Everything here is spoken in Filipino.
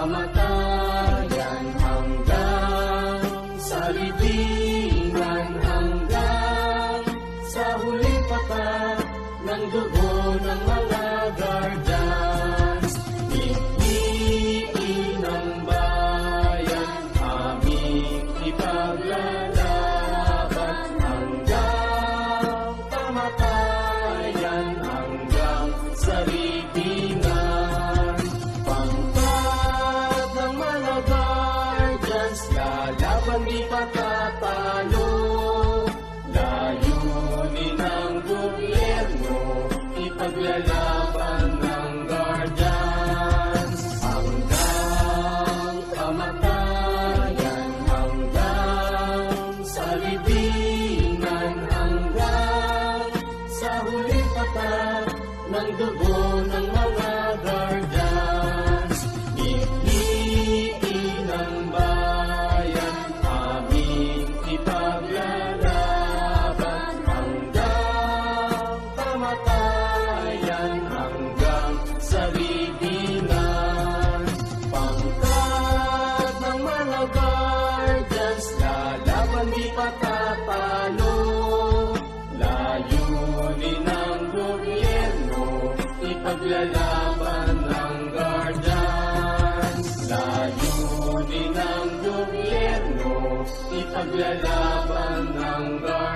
kamatayan hanggang sa libingan, hanggang sa huling patak ng dugo ng mga guardians. Piliin ng bayan, aming ipaglalaban hanggang kamatayan, hanggang sa libingan. Pangkat ng mga guardians, lalaban di patatalo. Layunin ng gobyerno, ipaglalaban ng guardians hanggang kamatayan, hanggang sa libingan, hanggang sa huling patak ng dugo ng mga guardians. Piliin ng bayan, aming ipaglalaban hanggang kamatayan, hanggang sa libingan. Pangkat ng mga guardians, lalaban di patatalo. Layunin ng gobyerno, ipaglalaban ng guardians. Layunin ng gobyerno, ipaglalaban ng guardians.